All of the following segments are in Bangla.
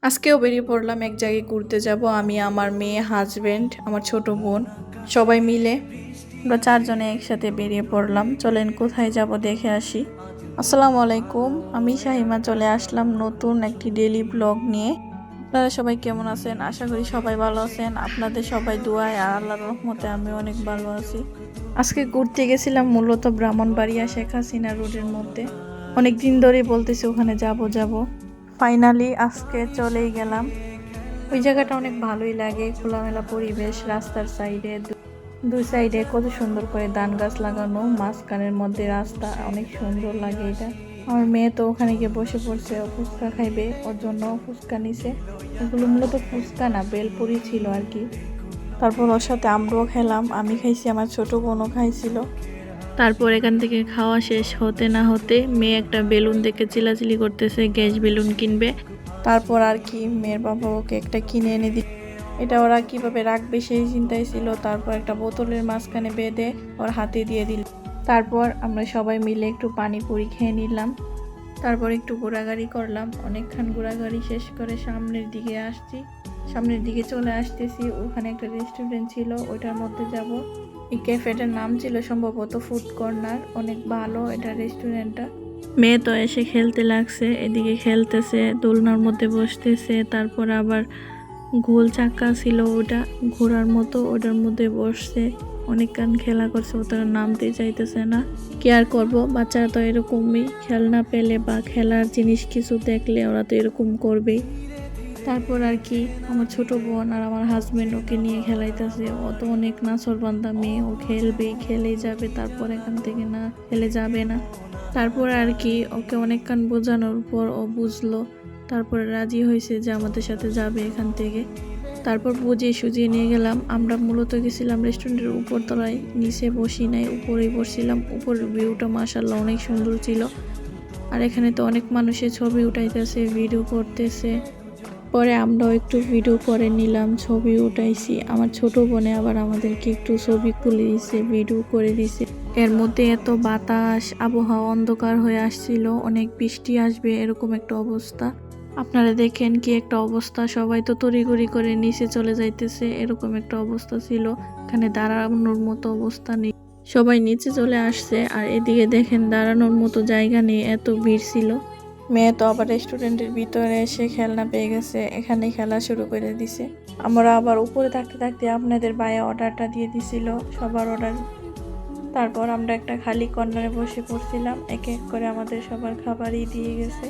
আজকেও বেরিয়ে পড়লাম এক জায়গায় ঘুরতে যাব। আমি, আমার মেয়ে, হাজবেন্ড, আমার ছোট বোন সবাই মিলে আমরা চারজনে একসাথে বেরিয়ে পড়লাম। চলেন কোথায় যাব দেখে আসি। আসসালামু আলাইকুম, আমি শাহিমা চলে আসলাম নতুন একটি ডেইলি ব্লগ নিয়ে। আপনারা সবাই কেমন আছেন? আশা করি সবাই ভালো আছেন। আপনাদের সবাই দোয়ায় আর আল্লাহর রহমতে আমি অনেক ভালো আছি। আজকে ঘুরতে গেছিলাম মূলত ব্রাহ্মণবাড়িয়া শেখ হাসিনা রোডের মধ্যে। অনেক দিন ধরেই বলতেছি ওখানে যাব। ফাইনালি আজকে চলেই গেলাম। ওই জায়গাটা অনেক ভালোই লাগে, খোলামেলা পরিবেশ, রাস্তার সাইডে দুই সাইডে কত সুন্দর করে ধান গাছ লাগানো, মাঝখানের মধ্যে রাস্তা, অনেক সুন্দর লাগে এটা। আমার মেয়ে তো ওখানে গিয়ে বসে পড়ছে, ও ফুচকা খাইবে, ওর জন্য ফুচকা নিছে। ওগুলো মূলত ফুচকা না, বেলপুরি ছিল আর কি। তারপর ওর সাথে আমরাও খেলাম, আমি খাইছি, আমার ছোট বোনও খাইছিল। তারপর এখান থেকে খাওয়া শেষ হতে না হতে মেয়ে একটা বেলুন দেখে চিলাচিলি করতেছে, গ্যাস বেলুন কিনবে। তারপর আর কি মেয়ের বাবা ওকে একটা কিনে এনে দিল। এটা ওরা কিভাবে রাখবে সেই চিন্তায় ছিল। তারপর একটা বোতলের মাঝখানে বেঁধে ওর হাতে দিয়ে দিল। তারপর আমরা সবাই মিলে একটু পানিপুরি খেয়ে নিলাম। তারপর একটু ঘোরাঘুরি করলাম। অনেকক্ষণ ঘোরাঘুরি শেষ করে সামনের দিকে চলে আসতেছি। ওখানে একটা রেস্টুরেন্ট ছিল, ওইটার মধ্যে যাব। এই ক্যাফেটার নাম ছিল সম্ভবত ফুড কর্নার। অনেক ভালো এটা রেস্টুরেন্টটা। মেয়ে তো এসে খেলতে লাগছে, এদিকে খেলতেছে, দোলনার মধ্যে বসতেছে। তারপর আবার গোল চাকা ছিল, ওটা ঘোরার মতো, ওটার মধ্যে বসছে। অনেকক্ষণ খেলা করছে, ও তারা নামতে চাইতেছে না। কি আর করবো, বাচ্চারা তো এরকমই, খেলনা পেলে বা খেলার জিনিস কিছু দেখলে ওরা তো এরকম করবেই। তারপর আর কি আমার ছোট বোন আর আমার হাজবেন্ড ওকে নিয়ে খেলাইতেছে। ও তো অনেক নাছোড়বান্দা মেয়ে, ও খেলবেই, খেলেই যাবে। তারপর এখান থেকে না খেলে যাবে না। তারপর আর কি ওকে অনেকক্ষণ বোঝানোর পর ও বুঝলো। তারপরে রাজি হয়েছে যে আমাদের সাথে যাবে এখান থেকে। তারপর বুঝিয়ে সুজিয়ে নিয়ে গেলাম। আমরা মূলত গেছিলাম রেস্টুরেন্টের উপর তলায়, নিচে বসি নাই, উপরেই বসছিলাম। উপরের ভিউটা মাশাআল্লাহ অনেক সুন্দর ছিল। আর এখানে তো অনেক মানুষের ছবি উঠাইতেছে, ভিডিও করতেছে। পরে আমরাও একটু ভিডিও করে নিলাম, ছবি উঠাইছি। আমার ছোট বোনে আবার আমাদেরকে একটু ছবি তুলে দিছে, ভিডিও করে দিছে। এর মধ্যে এত বাতাস, আবহাওয়া অন্ধকার হয়ে আসছিল, অনেক বৃষ্টি আসবে এরকম একটা অবস্থা। আপনারা দেখেন কি একটা অবস্থা, সবাই তো তড়িঘড়ি করে নিচে চলে যাইতেছে, এরকম একটা অবস্থা ছিল। এখানে দাঁড়ানোর মতো অবস্থা নেই, সবাই নিচে চলে আসছে। আর এদিকে দেখেন দাঁড়ানোর মতো জায়গা নেই, এত ভিড় ছিল। মেয়ে তো আবার রেস্টুরেন্টের ভিতরে এসে খেলনা পেয়ে গেছে, এখানে খেলা শুরু করে দিছে। আমরা আবার উপরে থাকতে থাকতে আপনাদের ভাইয়া অর্ডারটা দিয়ে দিছিল, সবার অর্ডার। তারপর আমরা একটা খালি কর্নারে বসে পড়ছিলাম, এক এক করে আমাদের সবার খাবারই দিয়ে গেছে।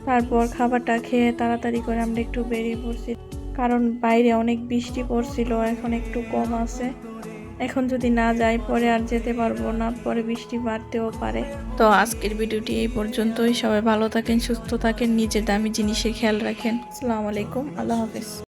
তারপর খাবারটা খেয়ে তাড়াতাড়ি করে আমরা একটু বেরিয়ে পড়ছি, কারণ বাইরে অনেক বৃষ্টি পড়ছিল, এখন একটু কম আছে। এখন যদি না যাই পরে আর যেতে পারবো না, পরে বৃষ্টি বাড়তেও পারে। তো আজকের ভিডিওটি এই পর্যন্তই। সবাই ভালো থাকেন, সুস্থ থাকেন, নিজের দামি জিনিসের খেয়াল রাখেন। আসসালামু আলাইকুম, আল্লাহ হাফেজ।